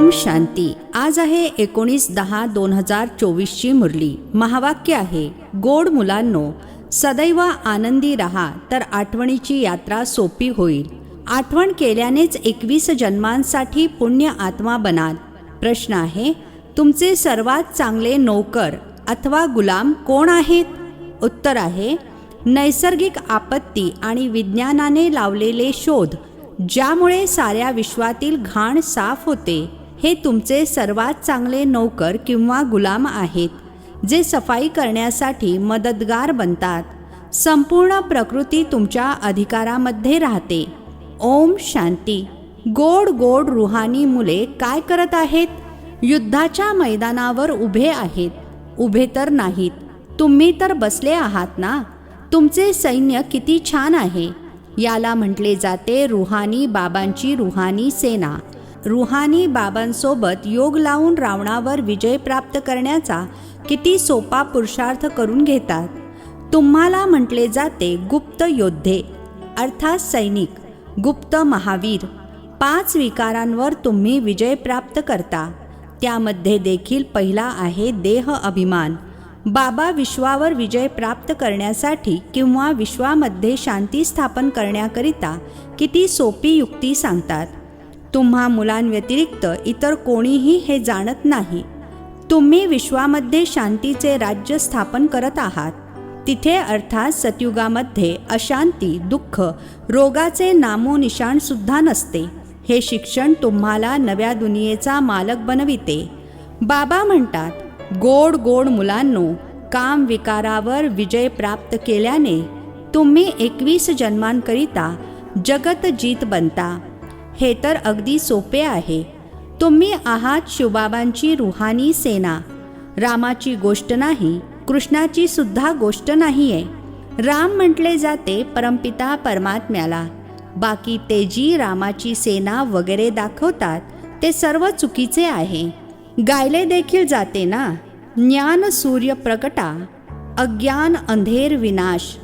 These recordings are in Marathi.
ओम शांती। आज आहे 19/10/2024 ची मुरली। महावाक्य आहे, गोड मुलांनो, सदैव आनंदी राहा तर आठवणीची यात्रा सोपी होईल। आठवण केल्यानेच 21 जन्मांसाठी पुण्य आत्मा बनाल। प्रश्न आहे, तुमचे सर्वात चांगले नोकर अथवा गुलाम कोण आहेत? उत्तर आहे, नैसर्गिक आपत्ती आणि विज्ञानाने लावलेले शोध ज्यामुळे साऱ्या विश्वातील घाण साफ होते, हे तुमचे सर्वात चांगले नौकर किंवा गुलाम आहेत, जे सफाई करण्यासाठी मदतगार बनतात। संपूर्ण प्रकृती तुमच्या अधिकारामध्ये राहते। ओम शांती। गोड गोड रुहानी मुले काय करत आहेत? युद्धाच्या मैदानावर उभे आहेत। उभे तर नाहीत, तुम्ही तर बसले आहात ना। तुमचे सैन्य किती छान आहे। याला म्हटले जाते रुहानी बाबांची रुहानी सेना। रुहानी बाबांसोबत योग लावून रावणावर विजय प्राप्त करण्याचा किती सोपा पुरुषार्थ करून घेतात। तुम्हाला म्हटले जाते गुप्त योद्धे अर्थात सैनिक, गुप्त महावीर। 5 विकारांवर तुम्ही विजय प्राप्त करता। त्यामध्ये देखील पहिला आहे देह अभिमान। बाबा विश्वावर विजय प्राप्त करण्यासाठी किंवा विश्वामध्ये शांती स्थापन करण्याकरिता किती सोपी युक्ती सांगतात। तुम्हा मुलांव्यतिरिक्त इतर कोणीही हे जाणत नाही। तुम्ही विश्वामध्ये शांतीचे राज्य स्थापन करत आहात। तिथे अर्थात सतयुगामध्ये अशांती, दुःख, रोगाचे नामोनिशाण सुद्धा नसते। हे शिक्षण तुम्हाला नव्या दुनियेचा मालक बनविते। बाबा म्हणतात, गोड गोड मुलांनो, काम विकारावर विजय प्राप्त केल्याने तुम्ही 21 जन्मांकरिता जगत जीत बनता। हे तर अगदी सोपे आहे। तुम्ही आहात शिवबाबांची रुहानी सेना। रामाची गोष्ट नाही, कृष्णाची सुद्धा गोष्ट नाहीये। राम म्हटले जाते परमपिता परमात्म्याला। बाकी ते जी रामाची सेना वगैरे दाखवतात ते सर्व चुकीचे आहे। गायले देखील जाते ना, ज्ञान सूर्य प्रकटा, अज्ञान अंधेर विनाश।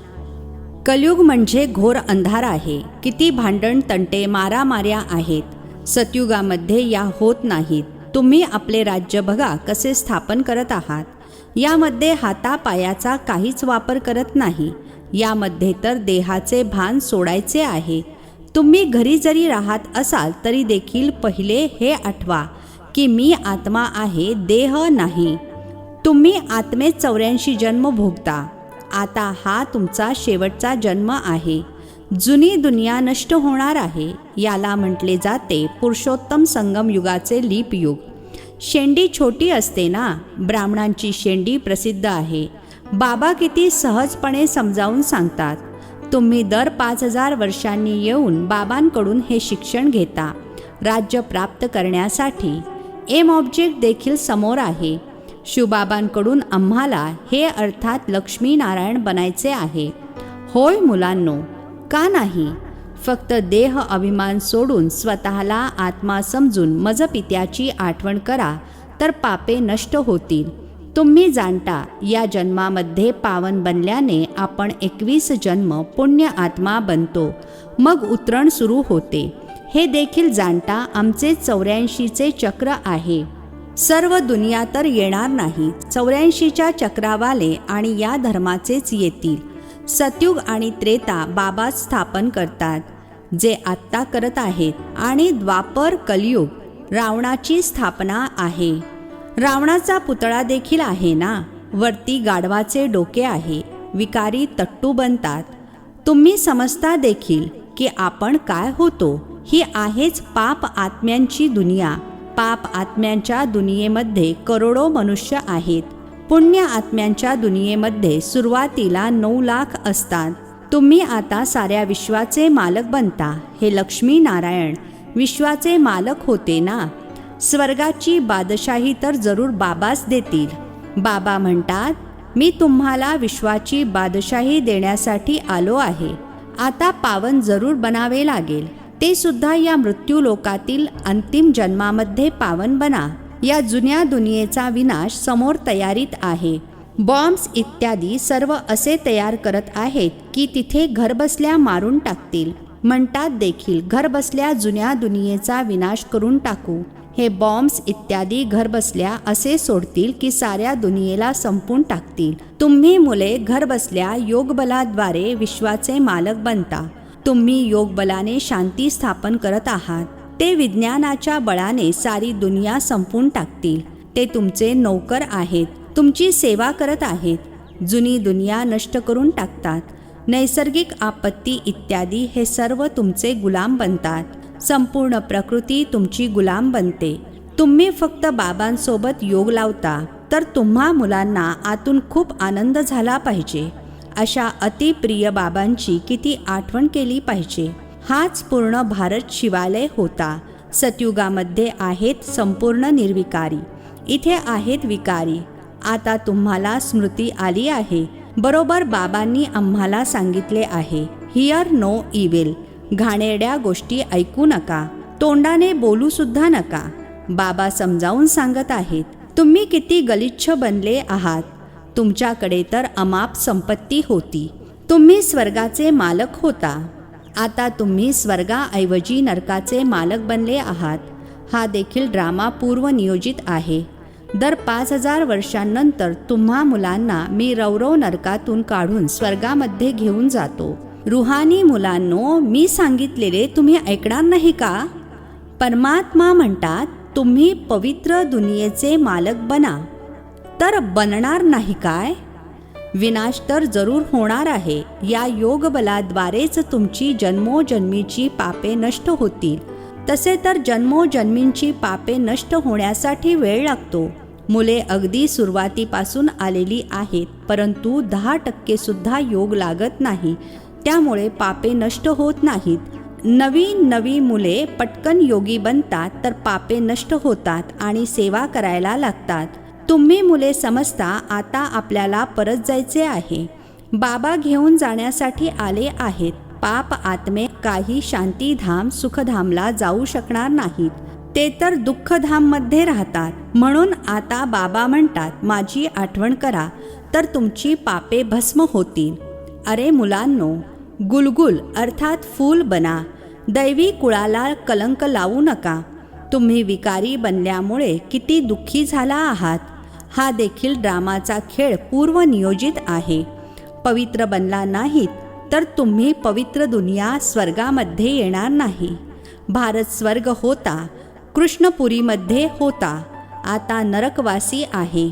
कलयुग म्हणजे घोर अंधार आहे। किती भांडण तंटे मारामाऱ्या आहेत। सतयुगामध्ये या होत नाहीत। तुम्ही आपले राज्य बघा कसे स्थापन करत आहात। यामध्ये हातापायाचा काहीच वापर करत नाही। यामध्ये तर देहाचे भान सोडायचे आहे। तुम्ही घरी जरी राहत असाल तरी देखील पहिले हे आठवा की मी आत्मा आहे, देह नाही। तुम्ही आत्मेत 84 जन्म भोगता। आता हा तुमचा शेवटचा जन्म आहे। जुनी दुनिया नष्ट होणार आहे। याला म्हटले जाते पुरुषोत्तम संगम युगाचे लीप युग। शेंडी छोटी असते ना, ब्राह्मणांची शेंडी प्रसिद्ध आहे। बाबा किती सहजपणे समजावून सांगतात। तुम्ही दर 5000 वर्षांनी येऊन बाबांकडून हे शिक्षण घेता। राज्य प्राप्त करण्यासाठी एम ऑब्जेक्ट देखील समोर आहे। शिवबाबांकडून आम्हाला हे अर्थात लक्ष्मी नारायण बनायचे आहे। होय मुलांनो, का नाही? फक्त देह अभिमान सोडून स्वतःला आत्मा समजून मजपित्याची आठवण करा तर पापे नष्ट होतील। तुम्ही जाणता, या जन्मामध्ये पावन बनल्याने आपण 21 जन्म पुण्य आत्मा बनतो, मग उतरण सुरू होते। हे देखील जाणता आमचे 84चे चक्र आहे। सर्व दुनिया तर येणार नाही। 84च्या चक्रावाले आणि या धर्माचेच येतील। सतयुग आणि त्रेता बाबा स्थापन करतात, जे आत्ता करत आहेत। आणि द्वापर कलियुग रावणाची स्थापना आहे। रावणाचा पुतळा देखील आहे ना, वरती गाढवाचे डोके आहे। विकारी तट्टू बनतात। तुम्ही समजता देखील की आपण काय होतो। ही आहेच पाप आत्म्यांची दुनिया। पाप आत्म्यांच्या दुनियेमध्ये करोडो मनुष्य आहेत। पुण्य आत्म्यांच्या दुनियेमध्ये सुरुवातीला 9 लाख असतात। तुम्ही आता साऱ्या विश्वाचे मालक बनता। हे लक्ष्मी नारायण विश्वाचे मालक होते ना। स्वर्गाची बादशाही तर जरूर बाबाच देतील। बाबा म्हणतात, मी तुम्हाला विश्वाची बादशाही देण्यासाठी आलो आहे। आता पावन जरूर बनावे लागेल। ते सुद्धा या मृत्यू लोकातील अंतिम जन्मामध्ये पावन बना। या जुन्या दुनियेचा विनाश समोर तयारीत आहे। बॉम्ब्स इत्यादी सर्व असे तयार करत आहेत की तिथे घरबसल्या मारून टाकतील। म्हणतात देखील घरबसल्या जुन्या दुनियेचा विनाश करून टाकू। हे बॉम्ब्स इत्यादी घरबसल्या असे सोडतील की साऱ्या दुनियेला संपून टाकतील. तुम्ही मुले घरबसल्या योगबलाद्वारे विश्वाचे मालक बनता. तुम्ही योगबलाने शांती स्थापन करत आहात. ते विज्ञानाच्या बळाने सारी दुनिया संपून टाकतील. ते तुमचे नौकर आहेत, तुमची सेवा करत आहेत. जुनी दुनिया नष्ट करून टाकतात. नैसर्गिक आपत्ती इत्यादी हे सर्व तुमचे गुलाम बनतात. संपूर्ण प्रकृती तुमची गुलाम बनते. तुम्ही फक्त बाबांसोबत योग लावता तर तुम्हा मुलांना आतून खूप आनंद झाला पाहिजे. अशा अतिप्रिय बाबांची किती आठवण केली पाहिजे. हाच पूर्ण भारत शिवालय होता. सतयुगामध्ये आहेत संपूर्ण निर्विकारी, इथे आहेत विकारी. आता तुम्हाला स्मृती आली आहे. बरोबर बाबांनी आम्हाला सांगितले आहे, हिअर नो इविल. घाणेरड्या गोष्टी ऐकू नका, तोंडाने बोलू सुद्धा नका. बाबा समजावून सांगत आहेत, तुम्ही किती गलिच्छ बनले आहात. तुमच्याकडे तर अमाप संपत्ती होती. तुम्ही स्वर्गाचे मालक होता. आता तुम्ही स्वर्गाऐवजी नरकाचे मालक बनले आहात. हा देखील ड्रामा पूर्वनियोजित आहे. दर 5000 वर्षांनंतर तुम्हा मुलांना मी रौरव नरकातून काढून स्वर्गामध्ये घेऊन जातो. रुहानी मुलांनो, मी सांगितलेले तुम्ही ऐकणार नाही का? परमात्मा म्हणतात, तुम्ही पवित्र दुनियेचे मालक बना. तर बनणार नाही काय? विनाश तर जरूर होणार आहे. या योगबलाद्वारेच तुमची जन्मोजन्मीची पापे नष्ट होतील. तसे तर जन्मोजन्मींची पापे नष्ट होण्यासाठी वेळ लागतो. मुले अगदी सुरुवातीपासून आलेली आहेत, परंतु 10% सुद्धा योग लागत नाही. त्यामुळे पापे नष्ट होत नाहीत. नवी मुले पटकन योगी बनतात तर पापे नष्ट होतात आणि सेवा करायला लागतात. तुम्ही मुले समजता आता आपल्याला परत जायचे आहे. बाबा घेऊन जाण्यासाठी आले आहेत. पाप आत्मे काही शांतीधाम सुखधामला जाऊ शकणार नाहीत. ते तर दुःखधाममध्ये राहतात. म्हणून आता बाबा म्हणतात, माझी आठवण करा तर तुमची पापे भस्म होतील. अरे मुलांनो, गुलगुल अर्थात फूल बना. दैवी कुळाला कलंक लावू नका. तुम्ही विकारी बनल्यामुळे किती दुःखी झाला आहात. हा देखील ड्रामाचा खेळ पूर्वनियोजित आहे. पवित्र बनला नाहीत तर तुम्ही पवित्र दुनिया स्वर्गामध्ये येणार नाही. भारत स्वर्ग होता, कृष्णपुरीमध्ये होता, आता नरकवासी आहे.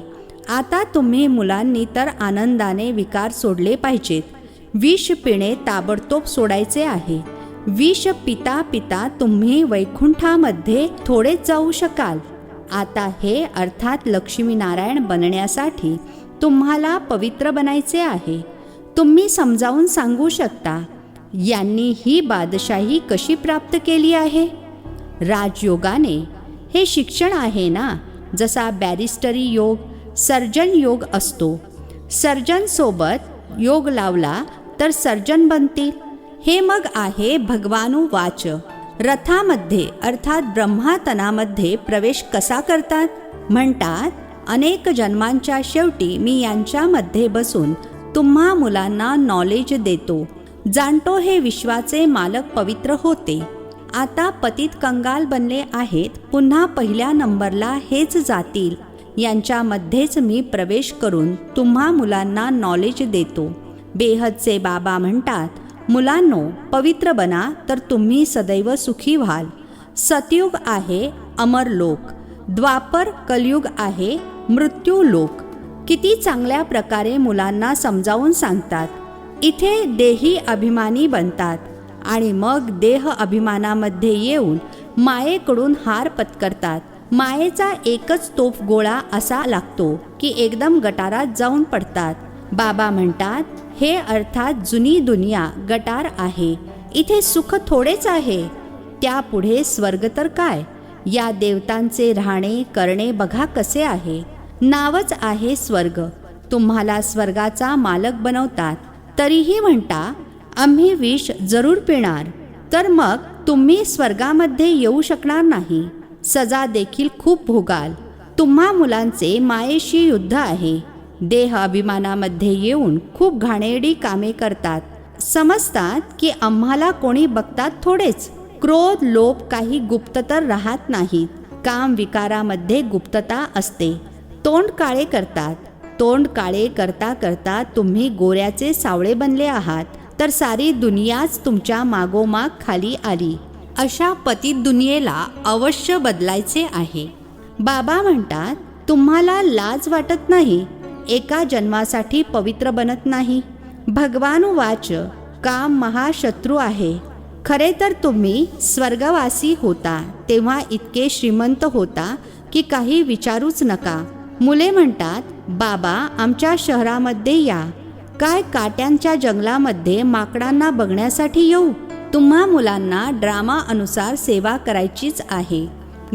आता तुम्ही मुलांनी तर आनंदाने विकार सोडले पाहिजेत. विष पिणे ताबडतोब सोडायचे आहे. विष पिता पिता तुम्ही वैकुंठामध्ये थोडेच जाऊ शकाल. आता हे अर्थात लक्ष्मीनारायण बनण्यासाठी तुम्हाला पवित्र बनायचे आहे. तुम्ही समजावून सांगू शकता, यांनी ही बादशाही कशी प्राप्त केली आहे? राजयोगाने. हे शिक्षण आहे ना. जसा बॅरिस्टरी योग, सर्जन योग असतो. सर्जन सोबत योग लावला तर सर्जन बनतील. हे मग आहे भगवानुवाच. रथामध्ये अर्थात ब्रह्मातनामध्ये प्रवेश कसा करतात? म्हणतात, अनेक जन्मांच्या शेवटी मी यांच्यामध्ये बसून तुम्हा मुलांना नॉलेज देतो. जाणतो हे विश्वाचे मालक पवित्र होते. आता पतित कंगाल बनले आहेत. पुन्हा पहिल्या नंबरला हेच जातील. यांच्यामध्येच मी प्रवेश करून तुम्हा मुलांना नॉलेज देतो. बेहदचे बाबा म्हणतात, मुलांनो, पवित्र बना तर तुम्ही सदैव सुखी व्हाल. सतयुग आहे अमरलोक. द्वापर कलयुग आहे मृत्यूलोक. किती चांगल्या प्रकारे मुलांना समजावून सांगतात. इथे देही अभिमानी बनतात आणि मग देह अभिमानामध्ये येऊन मायेकडून हार पत्करतात. मायेचा एकच तोफ गोळा असा लागतो की एकदम गटारात जाऊन पडतात. बाबा म्हणतात, हे अर्थात जुनी दुनिया गटार आहे. इथे सुख थोडेच आहे. त्यापुढे स्वर्ग तर काय. या देवतांचे राहणे करणे बघा कसे आहे. नावच आहे स्वर्ग. तुम्हाला स्वर्गाचा मालक बनवतात. तरीही म्हणता, आम्ही विष जरूर पिणार. तर मग तुम्ही स्वर्गामध्ये येऊ शकणार नाही. सजा देखील खूप भोगाल. तुम्हा मुलांचे मायेशी युद्ध आहे. देह अभिमानामध्ये येऊन खूप घाणेरडी कामे करतात. समजतात की आम्हाला कोणी बघतात थोडेच. क्रोध लोभ काही गुप्त तर राहत नाहीत. काम विकारामध्ये गुप्तता असते. तोंड काळे करतात. तोंड काळे करता करता तुम्ही गोऱ्याचे सावळे बनले आहात, तर सारी दुनियाच तुमच्या मागोमाग खाली आली. अशा पतित दुनियेला अवश्य बदलायचे आहे. बाबा म्हणतात, तुम्हाला लाज वाटत नाही? एका जन्मासाठी पवित्र बनत नाही? भगवान वाच, काम महाशत्रू आहे. खरे तर तुम्ही स्वर्गवासी होता तेव्हा इतके श्रीमंत होता की काही विचारूच नका. मुले म्हणतात, बाबा आमच्या शहरामध्ये या. काय काट्यांच्या जंगलामध्ये माकडांना बघण्यासाठी येऊ? तुम्हा मुलांना ड्रामा अनुसार सेवा करायचीच आहे.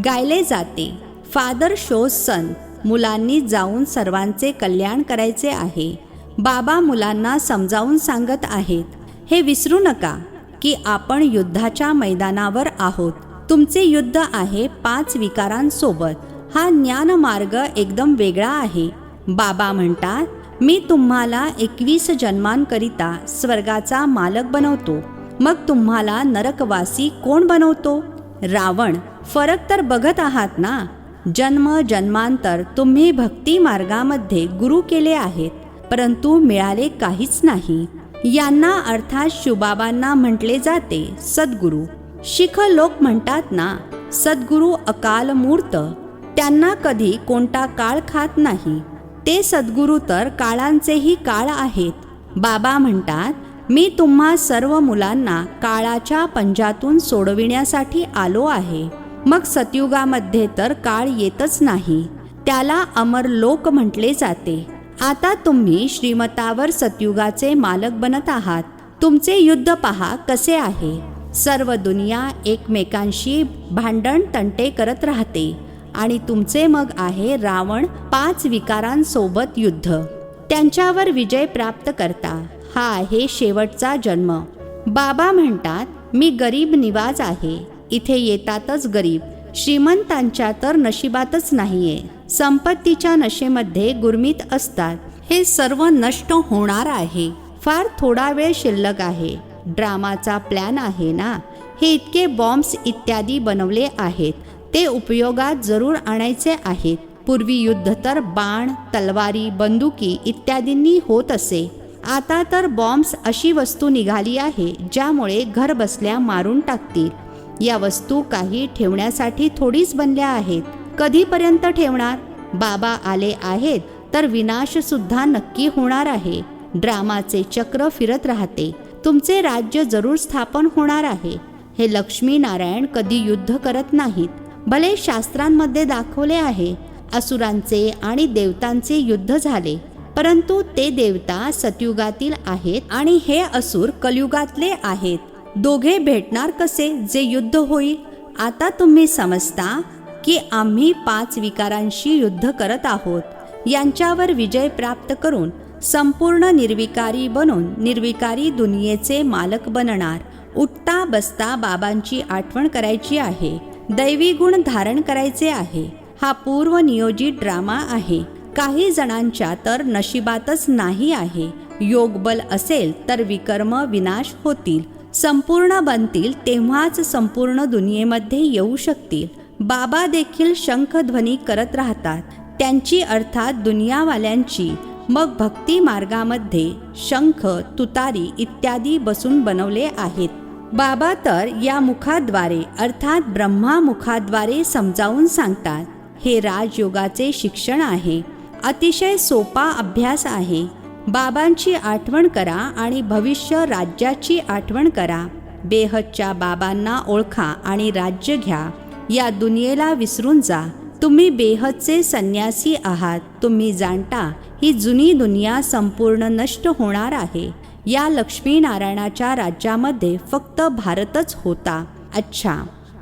गायले जाते, फादर शोज सन. मुलांनी जाऊन सर्वांचे कल्याण करायचे आहे. बाबा मुलांना समजावून सांगत आहेत, हे विसरू नका की आपण युद्धाच्या मैदानावर आहोत. तुमचे युद्ध आहे 5 विकारांसोबत. हा ज्ञान मार्ग एकदम वेगळा आहे. बाबा म्हणतात, मी तुम्हाला 21 जन्मांकरिता स्वर्गाचा मालक बनवतो. मग तुम्हाला नरकवासी कोण बनवतो? रावण. फरक तर बघत आहात ना. जन्म जन्मांतर तुम्ही भक्ती मार्गामध्ये गुरु केले आहेत, परंतु मिळाले काहीच नाही. यांना अर्थात शिवबाबांना म्हटले जाते सद्गुरू. शीख लोक म्हणतात ना, सद्गुरू अकाल मूर्त. त्यांना कधी कोणता काळ खात नाही. ते सद्गुरू तर काळांचेही काळ आहेत. बाबा म्हणतात, मी तुम्हा सर्व मुलांना काळाच्या पंजातून सोडविण्यासाठी आलो आहे. मग सतयुगामध्ये तर काळ येतच नाही. त्याला अमर लोक म्हटले जाते. आता तुम्ही श्रीमतावर सतयुगाचे मालक बनत आहात. तुमचे युद्ध पहा कसे आहे. सर्व दुनिया एकमेकांशी भांडण तंटे करत राहते आणि तुमचे मग आहे रावण 5 विकारांसोबत युद्ध. त्यांच्यावर विजय प्राप्त करता. हा आहे शेवटचा जन्म. बाबा म्हणतात, मी गरीब निवाज आहे. इथे येतातच गरीब. श्रीमंतांच्या तर नशिबातच नाहीये. संपत्तीच्या नशेमध्ये गुरमीत असतात. हे सर्व नष्ट होणार आहे. फार थोडा वेळ शिल्लक आहे. ड्रामाचा प्लॅन आहे ना. हे इतके बॉम्ब्स इत्यादी बनवले आहेत, ते उपयोगात जरूर आणायचे आहेत. पूर्वी युद्ध तर बाण, तलवारी, बंदुकी इत्यादींनी होत असे. आता तर बॉम्ब्स अशी वस्तू निघाली आहे ज्यामुळे घर बसल्या मारून टाकतील. या वस्तू काही ठेवण्यासाठी थोडीच बनल्या आहेत. कधीपर्यंत ठेवणार? बाबा आले आहेत तर विनाश सुद्धा नक्की होणार आहे. ड्रामाचे चक्र फिरत राहते. तुमचे राज्य जरूर स्थापन होणार आहे. हे लक्ष्मी नारायण कधी युद्ध करत नाहीत. भले शास्त्रांमध्ये दाखवले आहे असुरांचे आणि देवतांचे युद्ध झाले, परंतु ते देवता सतयुगातील आहेत आणि हे असुर कलियुगातले आहेत. दोघे भेटणार कसे जे युद्ध होईल? आता तुम्ही समजता की आम्ही 5 विकारांशी युद्ध करत आहोत. यांच्यावर विजय प्राप्त करून संपूर्ण निर्विकारी बनून निर्विकारी दुनियेचे मालक बनणार. उठता बसता बाबांची आठवण करायची आहे. दैवी गुण धारण करायचे आहे. हा पूर्वनियोजित ड्रामा आहे. काही जणांच्या तर नशिबातच नाही आहे. योगबल असेल तर विकर्म विनाश होतील. संपूर्ण बनतील तेव्हाच संपूर्ण दुनियेमध्ये येऊ शकतील. बाबा देखील शंखध्वनी करत राहतात. त्यांची अर्थात दुनियावाल्यांची. मग भक्ती मार्गामध्ये शंख, तुतारी इत्यादी बसून बनवले आहेत. बाबा तर या मुखाद्वारे अर्थात ब्रह्मा मुखाद्वारे समजावून सांगतात. हे राजयोगाचे शिक्षण आहे. अतिशय सोपा अभ्यास आहे. बाबांची आठवण करा आणि भविष्य राज्याची आठवण करा. बेहदच्या बाबांना ओळखा आणि राज्य घ्या. या दुनियेला विसरून जा. तुम्ही बेहदचे संन्यासी आहात. तुम्ही जाणता ही जुनी दुनिया संपूर्ण नष्ट होणार आहे. या लक्ष्मीनारायणाच्या राज्यामध्ये फक्त भारतच होता. अच्छा,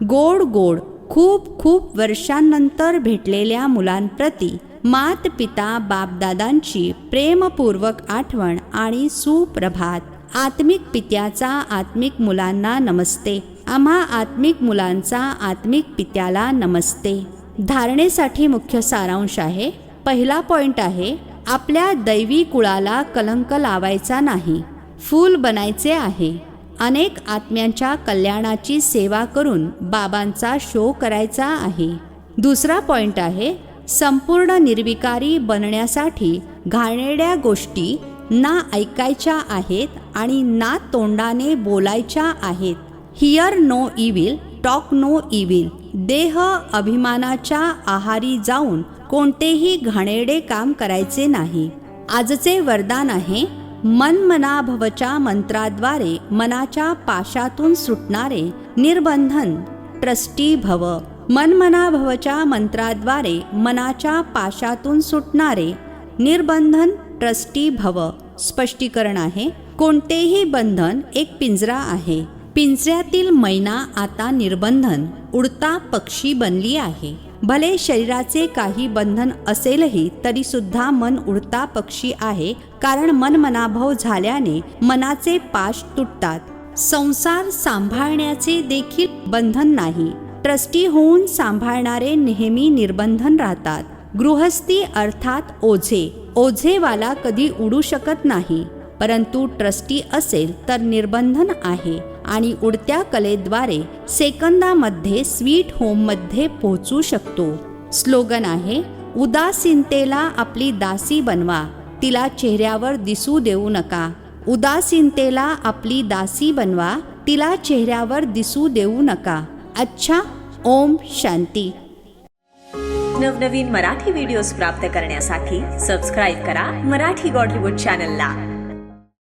गोड गोड खूप खूप वर्षांनंतर भेटलेल्या मुलांप्रती मात पिता बापदादांची प्रेमपूर्वक आठवण आणि सुप्रभात. आत्मिक पित्याचा आत्मिक मुलांना नमस्ते. आम्हा आत्मिक मुलांचा आत्मिक पित्याला नमस्ते. धारणेसाठी मुख्य सारांश आहे. पहिला पॉइंट आहे, आपल्या दैवी कुळाला कलंक लावायचा नाही. फूल बनायचे आहे. अनेक आत्म्यांच्या कल्याणाची सेवा करून बाबांचा शो करायचा आहे. दुसरा पॉइंट आहे, संपूर्ण निर्विकारी बनण्यासाठी घाणेरड्या गोष्टी ना ऐकायच्या आहेत आणि ना तोंडाने बोलायच्या आहेत. Hear no evil, talk no evil. देह अभिमानाच्या आहारी जाऊन कोणतेही घाणेरडे काम करायचे नाही. आजचे वरदान आहे, मनमनाभवच्या मंत्राद्वारे मनाच्या पाशातून सुटणारे निर्बंधन ट्रस्टी भव. मनमनाभवच्या मंत्राद्वारे मनाच्या पाशातून सुटणारे निर्बंधन ट्रस्टी भव. स्पष्टीकरण आहे, कोणतेही बंधन एक पिंजरा आहे. पिंजऱ्यातील मैना आता निर्बंधन उडता पक्षी बनली आहे. भले शरीराचे काही बंधन असेलही तरी सुद्धा मन उडता पक्षी आहे, कारण मनमनाभव झाल्याने मनाचे पाश तुटतात. संसार सांभाळण्याचे देखील बंधन नाही. ट्रस्टी होऊन सांभाळणारे नेहमी निर्बंधन राहतात. गृहस्थी अर्थात ओझे. ओझेवाला कधी उडू शकत नाही, परंतु ट्रस्टी असेल तर निर्बंधन आहे आणि उडत्या कलेद्वारे सेकंदामध्ये स्वीट होममध्ये पोहोचू शकतो. स्लोगन आहे, उदासीनतेला आपली दासी बनवा, तिला चेहऱ्यावर दिसू देऊ नका. उदासीनतेला आपली दासी बनवा, तिला चेहऱ्यावर दिसू देऊ नका. अच्छा. ओम शांती. नवनवीन मराठी व्हिडिओज प्राप्त करण्यासाठी सबस्क्राईब करा मराठी गॉडलीवूड चॅनलला.